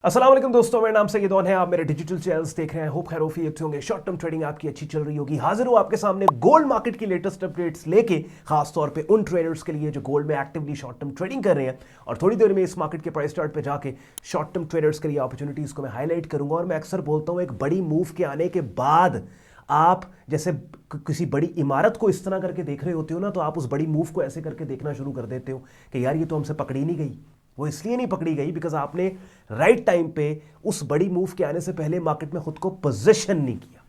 अस्सलाम वालेकुम दोस्तों, मेरा नाम सैयद है। आप मेरे डिजिटल चैनल्स देख रहे हैं। होप खैर खैरियत होंगे। शॉर्ट टर्म ट्रेडिंग आपकी अच्छी चल रही होगी। हाजिर हूं आपके सामने गोल्ड मार्केट की लेटेस्ट अपडेट्स लेके, खास तौर पे उन ट्रेडर्स के लिए जो गोल्ड में एक्टिवली शॉर्ट टर्म ट्रेडिंग कर रहे हैं। और थोड़ी देर में इस मार्केट के प्राइस चार्ट पे जाके शॉर्ट टर्म ट्रेडर्स के लिए अपॉर्चुनिटीज को मैं हाईलाइट करूंगा। और मैं अक्सर बोलता हूं, एक बड़ी मूव के आने के बाद आप जैसे किसी बड़ी इमारत को इस तरह करके देख रहे होते हो ना, तो आप उस बड़ी मूव को ऐसे करके देखना शुरू कर देते हो कि यार ये तो हमसे पकड़ी नहीं गई। वो इसलिए नहीं पकड़ी गई बिकॉज आपने राइट टाइम पे उस बड़ी मूव के आने से पहले मार्केट में खुद को पोजीशन नहीं किया।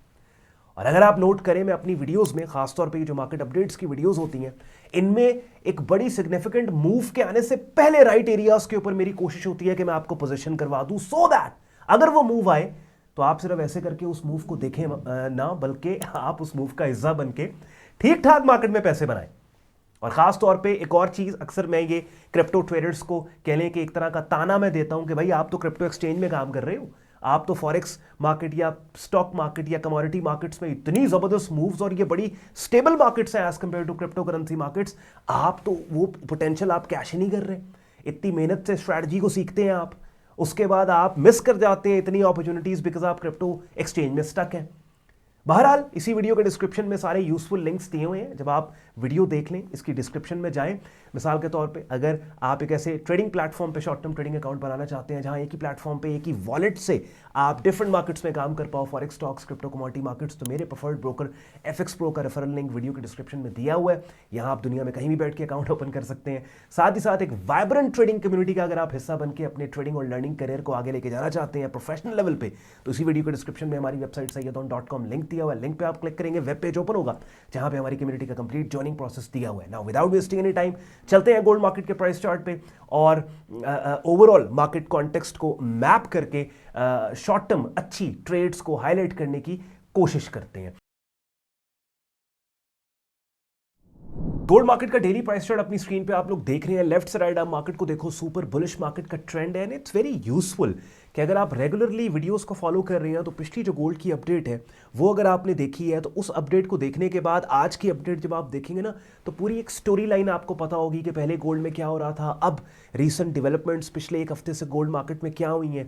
और अगर आप नोट करें, मैं अपनी वीडियोस में खासतौर पे जो मार्केट अपडेट्स की वीडियोस होती हैं, इनमें एक बड़ी सिग्निफिकेंट मूव के आने से पहले राइट एरियाज के ऊपर मेरी कोशिश होती है कि मैं आपको पोजीशन करवा दूं, सो दैट अगर वो मूव आए तो आप सिर्फ ऐसे करके उस मूव को देखें ना, बल्कि आप उस मूव का हिस्सा बन के ठीक ठाक मार्केट में पैसे बनाएं। और खास तौर पे एक और चीज अक्सर मैं ये क्रिप्टो ट्रेडर्स को कह लें कि एक तरह का ताना मैं देता हूं कि भाई आप तो क्रिप्टो एक्सचेंज में काम कर रहे हो, आप तो फॉरेक्स मार्केट या स्टॉक मार्केट या कमोडिटी मार्केट्स में इतनी जबरदस्त मूव्स और ये बड़ी स्टेबल मार्केट्स हैं as compare to crypto currency markets, आप तो वो पोटेंशियल आप कैश ही नहीं कर रहे। इतनी मेहनत से स्ट्रैटेजी को सीखते हैं आप, उसके बाद आप मिस कर जाते हैं इतनी अपॉर्चुनिटीज बिकॉज आप क्रिप्टो एक्सचेंज में स्टक हैं। बहरहाल इसी वीडियो के डिस्क्रिप्शन में सारे यूजफुल लिंक्स दिए हुए हैं। जब आप वीडियो देख लें, इसकी डिस्क्रिप्शन में जाएं। मिसाल के तौर पे अगर आप एक ऐसे ट्रेडिंग प्लेटफॉर्म पे शॉर्ट टर्म ट्रेडिंग अकाउंट बनाना चाहते हैं जहां एक ही प्लेटफॉर्म पे एक ही वॉलेट से आप डिफरेंट मार्केट्स में काम कर पाओ, forex, stocks, crypto, commodity markets, तो मेरे प्रेफर्ड ब्रोकर एफएक्स प्रो का रेफरल लिंक वीडियो के डिस्क्रिप्शन में दिया हुआ है। यहां आप दुनिया में कहीं भी बैठ के अकाउंट ओपन कर सकते हैं। साथ ही साथ एक वाइब्रेंट ट्रेडिंग कम्युनिटी का अगर आप हिस्सा बन के अपने ट्रेडिंग और लर्निंग करियर को आगे लेके जाना चाहते हैं प्रोफेशनल लेवल पे, तो इसी वीडियो के डिस्क्रिप्शन में हमारी वेबसाइट sayyadon.com लिंक दिया हुआ है। लिंक पे आप क्लिक करेंगे, वेब पेज ओपन होगा जहां पे हमारी कम्युनिटी का कंप्लीट जॉइनिंग प्रोसेस दिया हुआ है। Now without wasting any time चलते हैं गोल्ड मार्केट के प्राइस चार्ट पे और ओवरऑल मार्केट कॉन्टेक्स्ट को मैप करके शॉर्ट टर्म अच्छी ट्रेड्स को हाईलाइट करने की कोशिश करते हैं। गोल्ड मार्केट का डेली प्राइस चार्ट अपनी स्क्रीन पे आप लोग देख रहे हैं। लेफ्ट से राइट आप मार्केट को देखो, सुपर बुलिश मार्केट का ट्रेंड है एंड इट्स वेरी यूजफुल कि अगर आप रेगुलरली वीडियोस को फॉलो कर रहे हैं तो पिछली जो गोल्ड की अपडेट है वो अगर आपने देखी है तो उस अपडेट को देखने के बाद आज की अपडेट जब आप देखेंगे ना, तो पूरी एक स्टोरी लाइन आपको पता होगी कि पहले गोल्ड में क्या हो रहा था, अब रीसेंट डेवलपमेंट्स पिछले एक हफ्ते से गोल्ड मार्केट में क्या हुई हैं।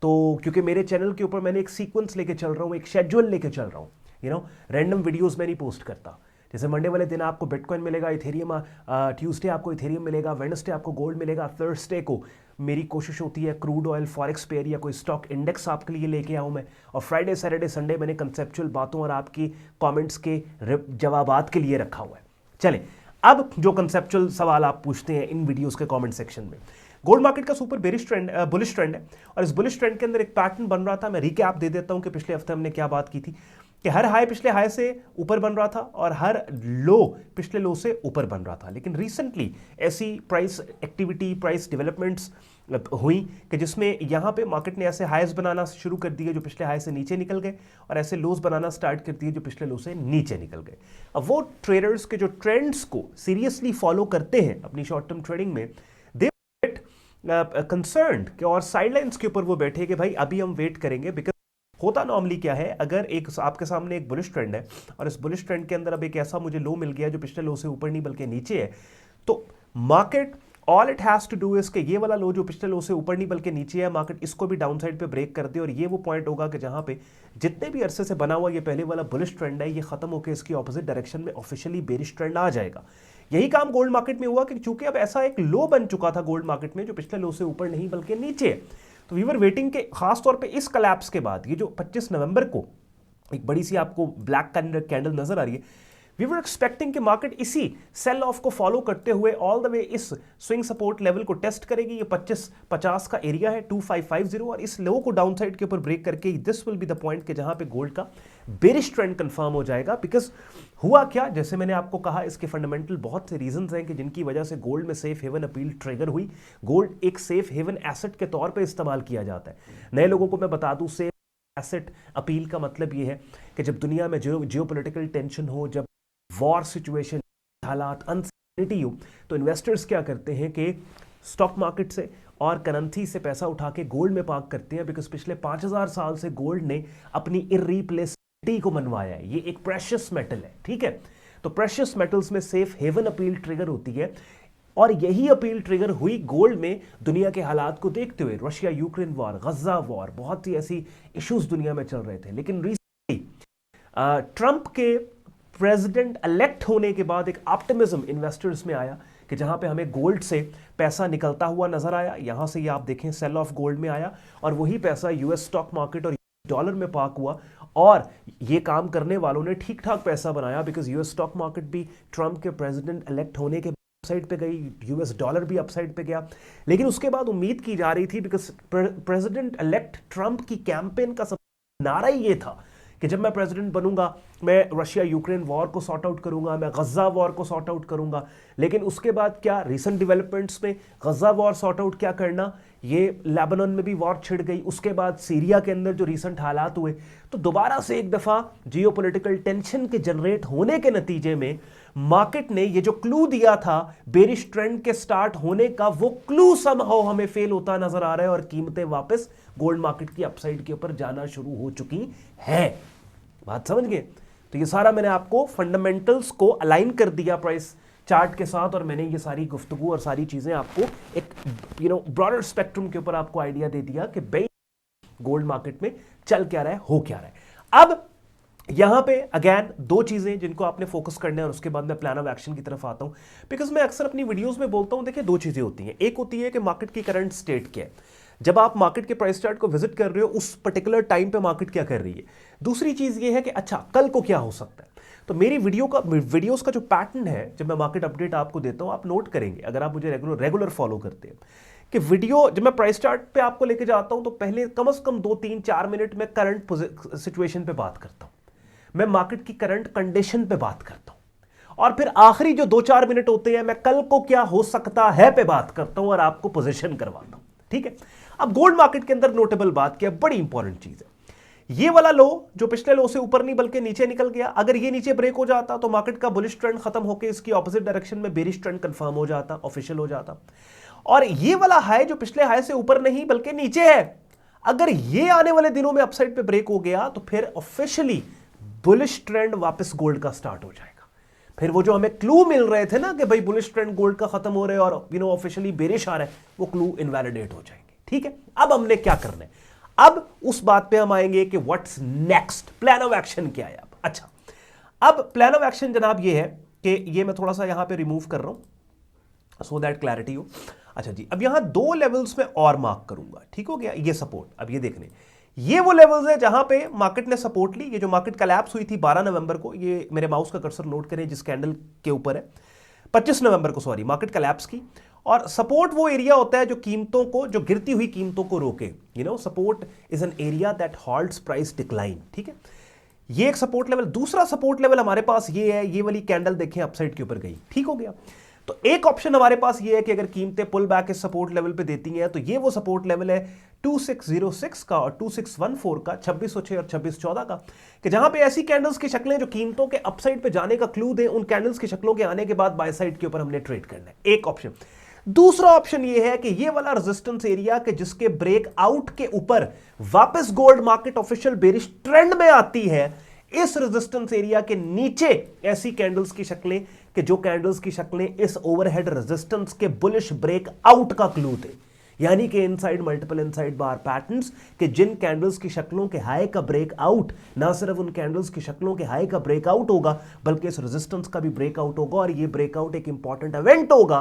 तो क्योंकि मेरे चैनल के ऊपर मैंने एक सीक्वेंस लेके चल रहा हूँ, एक शेड्यूल लेके चल रहा हूँ, रैंडम वीडियोस मैं नहीं पोस्ट करता। जैसे मंडे वाले दिन आपको बिटकॉइन मिलेगा, इथेरियम, ट्यूसडे आपको इथेरियम मिलेगा, वेडनेसडे आपको गोल्ड मिलेगा, थर्सडे को मेरी कोशिश होती है क्रूड ऑयल, फॉरेक्स पेयर या कोई स्टॉक इंडेक्स आपके लिए लेके आऊँ मैं, और फ्राइडे, सैटरडे, संडे मैंने कंसेप्चुअल बातों और आपकी कमेंट्स के जवाबात के लिए रखा हुआ है। चले अब जो कंसेप्चुअल सवाल आप पूछते हैं इन वीडियोस के कमेंट सेक्शन में। गोल्ड मार्केट का super bearish trend, bullish trend है और इस बुलिश ट्रेंड के अंदर एक पैटर्न बन रहा था। मैं रिकैप दे देता हूं कि पिछले हफ्ते हमने क्या बात की थी कि हर हाई पिछले हाई से ऊपर बन रहा था और हर लो पिछले लो से ऊपर बन रहा था। लेकिन रिसेंटली ऐसी प्राइस एक्टिविटी, प्राइस डेवलपमेंट्स हुई कि जिसमें यहाँ पे मार्केट ने ऐसे हाईज बनाना शुरू कर दिए जो पिछले हाई से नीचे निकल गए और ऐसे लोज बनाना स्टार्ट कर दिए जो पिछले लो से नीचे निकल गए। अब वो ट्रेडर्स के जो ट्रेंड्स को सीरियसली फॉलो करते हैं अपनी शॉर्ट टर्म ट्रेडिंग में, दे कंसर्न्ड और साइडलाइंस के ऊपर वो बैठे कि भाई अभी हम वेट करेंगे। बिकॉज होता नॉर्मली क्या है, अगर एक आपके सामने एक बुलिश ट्रेंड है और इस बुलिश ट्रेंड के अंदर अब एक ऐसा मुझे लो मिल गया जो पिछले लो से ऊपर नहीं बल्कि नीचे है, तो market all it has to do is कि ये वाला लो जो पिछले लो से ऊपर नहीं बल्कि नीचे है, मार्केट इसको भी डाउन साइड पे ब्रेक कर दे और ये वो पॉइंट होगा कि जहां पे जितने भी अरसे से बना हुआ ये पहले वाला बुलिश ट्रेंड है, ये खत्म होकर इसकी ऑपोजिट डायरेक्शन में ऑफिशियली बेरिश ट्रेंड आ जाएगा। यही काम गोल्ड मार्केट में हुआ कि चूंकि अब ऐसा एक लो बन चुका था गोल्ड मार्केट में जो पिछले लो से ऊपर नहीं बल्कि नीचे है, तो वी वर वेटिंग के खास तौर पे इस कलैप्स के बाद ये जो 25 नवंबर को एक बड़ी सी आपको ब्लैक कैंडल नजर आ रही है, वी वर एक्सपेक्टिंग कि मार्केट इसी सेल ऑफ को फॉलो करते हुए ऑल द वे इस स्विंग सपोर्ट लेवल को टेस्ट करेगी। ये 2550 का एरिया है 2550 और इस लो को डाउन साइड के ऊपर ब्रेक करके this will be the point के जहां पे गोल्ड का बेरिश ट्रेंड कंफर्म हो जाएगा। बिकॉज हुआ क्या, जैसे मैंने आपको कहा, इसके फंडामेंटल बहुत से रीजंस हैं कि जिनकी वजह से गोल्ड में सेफ हेवन अपील ट्रिगर हुई। गोल्ड एक सेफ हेवन एसेट के तौर पे इस्तेमाल किया जाता है। नए लोगों को मैं बता दूं, सेफ एसेट अपील का मतलब ये है कि जब दुनिया में जियोपॉलिटिकल टेंशन हो, जब वॉर सिचुएशन, हालात, अनसर्टेनिटी हो, तो इन्वेस्टर्स क्या करते हैं कि स्टॉक मार्केट से और करेंसी से पैसा उठा के गोल्ड में पार्क करते हैं। बिकॉज पिछले 5000 साल से गोल्ड ने अपनी इररिप्लेसिबिलिटी को मनवाया है। ये एक प्रेशियस मेटल है, ठीक है। तो प्रेशियस मेटल्स में सेफ हेवन अपील ट्रिगर होती है और यही अपील ट्रिगर हुई गोल्ड में दुनिया के हालात को देखते हुए। रशिया यूक्रेन वॉर, गजा वॉर, बहुत सी ऐसी इश्यूज दुनिया में चल रहे थे, लेकिन रिसेंटली ट्रंप के प्रेसिडेंट इलेक्ट होने के बाद एक ऑप्टिमिज्म इन्वेस्टर्स में आया कि जहां पे हमें गोल्ड से पैसा निकलता हुआ नजर आया। यहां से ये आप देखें सेल ऑफ गोल्ड में आया और वही पैसा यूएस स्टॉक मार्केट और डॉलर में पार्क हुआ और ये काम करने वालों ने ठीक ठाक पैसा बनाया, बिकॉज यूएस स्टॉक मार्केट भी ट्रंप के प्रेसिडेंट इलेक्ट होने के अपसाइड पे गई, यूएस डॉलर भी अपसाइड पे गया। लेकिन उसके बाद उम्मीद की जा रही थी, बिकॉज प्रेसिडेंट इलेक्ट ट्रंप की कैंपेन का सब नारा ही ये था कि जब मैं प्रेसिडेंट बनूंगा मैं रशिया यूक्रेन वॉर को सॉर्ट आउट करूंगा, मैं गजा वॉर को सॉर्ट आउट करूंगा। लेकिन उसके बाद क्या रिसेंट डेवलपमेंट्स में गजा वॉर सॉर्ट आउट क्या करना, ये लेबनान में भी वॉर छिड़ गई, उसके बाद सीरिया के अंदर जो रिसेंट हालात हुए, तो दोबारा से एक दफा जियोपॉलिटिकल टेंशन के जनरेट होने के नतीजे में मार्केट ने ये जो क्लू दिया था बेरिश ट्रेंड के स्टार्ट होने का, वो क्लू समहाउ हमें फेल होता नजर आ रहा है और कीमतें वापस गोल्ड मार्केट की अपसाइड के ऊपर जाना शुरू हो चुकी है। बात समझ गए? तो ये सारा मैंने आपको फंडामेंटल्स को अलाइन कर दिया प्राइस चार्ट के साथ, और मैंने ये सारी गुफ्तगू और सारी चीजें आपको एक ब्रॉडर स्पेक्ट्रम के ऊपर आपको आइडिया दे दिया कि भाई गोल्ड मार्केट में चल क्या रहा है, हो क्या रहा है। अब यहां पे अगेन दो चीजें जिनको आपने फोकस करना है और उसके बाद मैं प्लान ऑफ एक्शन की तरफ आता हूं, बिकॉज मैं अक्सर अपनी वीडियोस में बोलता हूं, देखिए दो चीजें होती हैं। एक होती है कि मार्केट की करंट स्टेट क्या है, जब आप मार्केट के प्राइस चार्ट को विजिट कर रहे हो उस पर्टिकुलर टाइम पे मार्केट क्या कर रही है। दूसरी चीज ये है कि अच्छा कल को क्या हो सकता है। तो मेरी वीडियोस का जो पैटर्न है, जब मैं मार्केट अपडेट आपको देता हूं, आप नोट करेंगे अगर आप मुझे रेगुलर फॉलो करते हैं, कि वीडियो जब मैं प्राइस चार्ट पे आपको लेके जाता हूं तो पहले कम से कम 2-3-4 मिनट में करंट सिचुएशन पे बात करता हूं, मैं मार्केट की करंट कंडीशन पे बात करता हूं, और फिर आखिरी जो 2-4 मिनट होते हैं मैं कल को क्या हो सकता है पे बात करता हूं और आपको पोजीशन करवाता हूं। ठीक है। अब गोल्ड मार्केट के अंदर नोटेबल बात क्या, बड़ी इंपॉर्टेंट चीज है, ये वाला लो जो पिछले लो से ऊपर नहीं बल्कि नीचे निकल गया, अगर ये नीचे ब्रेक हो जाता तो मार्केट का बुलिश ट्रेंड खत्म होकर इसकी ऑपोजिट डायरेक्शन में बेरिश ट्रेंड कंफर्म हो जाता, ऑफिशियल हो जाता। और ये वाला हाई जो पिछले हाई से ऊपर नहीं बल्कि नीचे है, अगर ये आने वाले दिनों में अपसाइड पे ब्रेक हो गया तो फिर ऑफिशियली बुलिश ट्रेंड वापस गोल्ड का स्टार्ट हो जाएगा। फिर वो जो हमें क्लू मिल रहे थे ना कि भाई बुलिश ट्रेंड गोल्ड का खत्म हो रहा है और ऑफिशियली बेरिश आ रहा है, वो क्लू इनवैलिडेट हो जाएंगे। ठीक है। अब हमने क्या करना है, अब उस बात पे हम आएंगे कि what's next, plan of action क्या है। अब अच्छा, अब प्लान ऑफ एक्शन जनाब ये है कि ये मैं थोड़ा सा यहां पे रिमूव कर रहा हूं सो दैट क्लैरिटी हो। अच्छा जी, अब यहां 2 लेवल्स में और मार्क करूंगा, ठीक हो गया। ये सपोर्ट, अब ये देखने, ये वो लेवल्स है जहां पे मार्केट ने सपोर्ट ली। ये जो मार्केट कोलैप्स हुई थी 12 नवंबर को, ये मेरे माउस का कर्सर नोट करें जिस कैंडल के ऊपर है, 25 नवंबर को सॉरी, मार्केट कोलैप्स की। और सपोर्ट वो एरिया होता है जो कीमतों को, जो गिरती हुई कीमतों को रोके। Support is an area that halts price decline. ठीक है, ये एक सपोर्ट लेवल। दूसरा सपोर्ट लेवल हमारे पास ये है, ये वाली कैंडल देखें अपसाइड के ऊपर गई, ठीक हो गया। तो एक ऑप्शन हमारे पास ये है कि अगर कीमतें पुल बैक इस सपोर्ट लेवल पे देती हैं तो ये वो सपोर्ट लेवल है 2606 का और 2614 का, 2606 और 2614 का, कि जहां पे ऐसी कैंडल्स की शक्लें जो कीमतों के अपसाइड पे जाने का क्लू दें, उन कैंडल्स की शक्लों के आने के बाद बाय साइड के ऊपर हमने ट्रेड करना है। एक ऑप्शन। दूसरा ऑप्शन यह है कि ये वाला रेजिस्टेंस एरिया के जिसके ब्रेकआउट के ऊपर वापस gold market official bearish trend में आती है, इस रेजिस्टेंस एरिया के नीचे ऐसी कैंडल्स की शक्लें कि जो कैंडल्स की शक्लें इस ओवरहेड रेजिस्टेंस के बुलिश ब्रेकआउट का क्लू थे, यानी कि इनसाइड मल्टीपल इनसाइड बार पैटर्न्स, कि जिन कैंडल्स की शक्लों के हाई का ब्रेकआउट, ना सिर्फ उन कैंडल्स की शक्लों के हाई का ब्रेकआउट होगा बल्कि इस रेजिस्टेंस का भी ब्रेकआउट होगा, और ये ब्रेकआउट एक इंपॉर्टेंट इवेंट होगा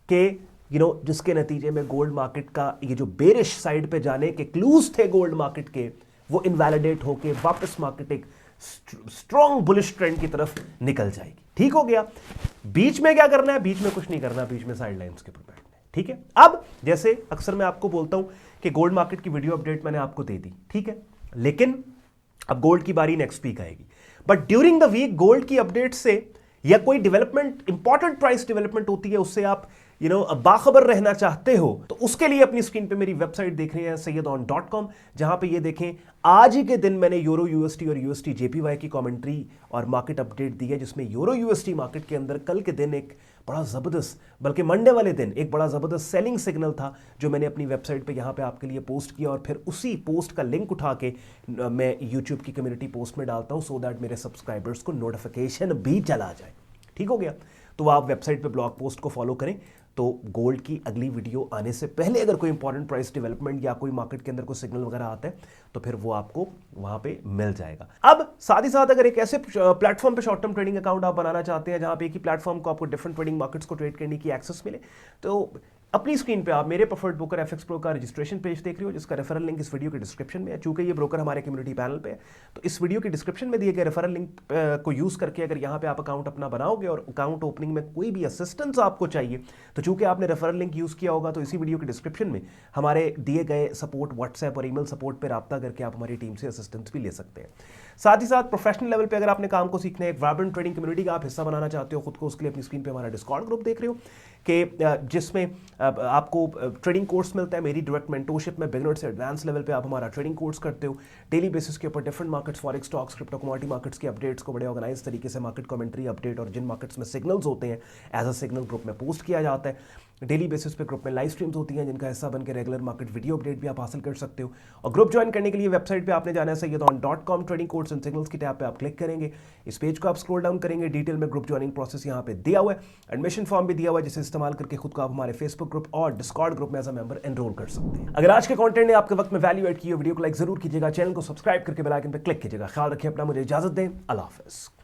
कि जिसके नतीजे में गोल्ड मार्केट का ये जो बेरिश साइड पे जाने के क्लूज थे गोल्ड मार्केट के, वो इनवैलिडेट होके वापस मार्केट एक स्ट्रॉन्ग बुलिश ट्रेंड की तरफ निकल जाएगी। ठीक हो गया। बीच में क्या करना है? बीच में कुछ नहीं करना, बीच में साइड लाइन्स के ऊपर बैठना है। ठीक है। अब जैसे अक्सर मैं आपको बोलता हूं कि गोल्ड मार्केट की वीडियो अपडेट मैंने आपको दे दी, ठीक है, लेकिन अब गोल्ड की बारी नेक्स्ट वीक आएगी। But during the week gold की अपडेट से या कोई डेवलपमेंट, इंपॉर्टेंट प्राइस डेवलपमेंट होती है, उससे आप बाखबर रहना चाहते हो तो उसके लिए अपनी स्क्रीन पे मेरी वेबसाइट देख रहे हैं sayyedon.com, जहां पे ये देखें आज ही के दिन मैंने यूरो यूएसटी और यूएसटी जेपीवाई की कमेंट्री और मार्केट अपडेट दी है, जिसमें यूरो यूएसटी मार्केट के अंदर कल के दिन एक बड़ा जबरदस्त, बल्कि मंडे वाले दिन एक बड़ा जबरदस्त सेलिंग सिग्नल था जो मैंने अपनी वेबसाइट पे यहाँ पे आपके लिए पोस्ट किया, और फिर उसी पोस्ट का लिंक उठा के मैं यूट्यूब की कम्युनिटी पोस्ट में डालता हूँ सो दैट मेरे सब्सक्राइबर्स को नोटिफिकेशन भी चला जाए। ठीक हो गया। तो आप वेबसाइट पे ब्लॉग पोस्ट को फॉलो करें, तो गोल्ड की अगली वीडियो आने से पहले अगर कोई इंपॉर्टेंट प्राइस डेवलपमेंट या कोई मार्केट के अंदर कोई सिग्नल वगैरह आता है तो फिर वो आपको वहां पे मिल जाएगा। अब साथ ही साथ अगर एक ऐसे प्लेटफॉर्म पे शॉर्ट टर्म ट्रेडिंग अकाउंट आप बनाना चाहते हैं जहां पे एक ही प्लेटफॉर्म को आपको डिफरेंट ट्रेडिंग मार्केट्स को ट्रेड करने की एक्सेस मिले, तो अपनी स्क्रीन पे आप मेरे प्रेफर्ड ब्रोकर एफएक्स प्रो का रजिस्ट्रेशन पेज देख रहे हो, जिसका रेफरल लिंक इस वीडियो के डिस्क्रिप्शन में है। चूंकि ये ब्रोकर हमारे कम्युनिटी पैनल पे है, तो इस वीडियो के डिस्क्रिप्शन में दिए गए रेफरल लिंक को यूज करके अगर यहाँ पे आप अकाउंट अपना बनाओगे और अकाउंट ओपनिंग में कोई भी असिस्टेंस आपको चाहिए, तो चूंकि आपने रेफरल लिंक यूज किया होगा, तो इसी वीडियो के डिस्क्रिप्शन में हमारे दिए गए सपोर्ट व्हाट्सएप और ईमेल सपोर्ट पर रब्ता करके आप हमारी टीम से असिस्टेंस भी ले सकते हैं। साथ ही साथ प्रोफेशनल लेवल पे अगर आपने काम को सीखना है, एक वाइब्रेंट ट्रेडिंग कम्युनिटी का आप हिस्सा बनाना चाहते हो खुद को, उसके लिए अपनी स्क्रीन पे हमारा डिस्कॉर्ड ग्रुप देख रहे हो कि जिसमें आपको ट्रेडिंग कोर्स मिलता है मेरी डायरेक्ट मेंटरशिप में, बिगिनर से एडवांस लेवल पे आप हमारा ट्रेडिंग कोर्स करते हो। डेली बेसिस के ऊपर different markets, forex, stocks, crypto, commodity markets के अपडेट्स को बड़े ऑर्गेनाइज तरीके से मार्केट कमेंट्री, अपडेट और जिन मार्केट्स में सिग्नल्स होते हैं एज अ सिग्नल ग्रुप में पोस्ट किया जाता है। डेली बेसिस पे ग्रुप में लाइव स्ट्रीम्स होती हैं जिनका हिस्सा बनकर रेगुलर मार्केट वीडियो अपडेट भी आप हासिल कर सकते हो। और ग्रुप ज्वाइन करने के लिए वेबसाइट पे आपने जाना है sayyedon.com, trading course and signals की टैब पे आप क्लिक करेंगे। इस पेज को आप स्क्रॉल डाउन करेंगे, डिटेल में ग्रुप ज्वाइनिंग प्रोसेस यहाँ पे दिया हुआ है, एडमिशन फॉर्म भी दिया हुआ है, जिसे इस्तेमाल करके खुद को आप हमारे फेसबुक ग्रुप और डिस्कॉर्ड ग्रुप में एज अ मेंबर एनरोल कर सकते हैं। अगर आज के कंटेंट ने आपके वक्त में वैल्यू एड की हो, वीडियो को लाइक जरूर कीजिएगा, चैनल को सब्सक्राइब करके बेल आइकन पर क्लिक कीजिएगा। ख्याल रखिए अपना, मुझे इजाजत दें, अल्लाह हाफिज़।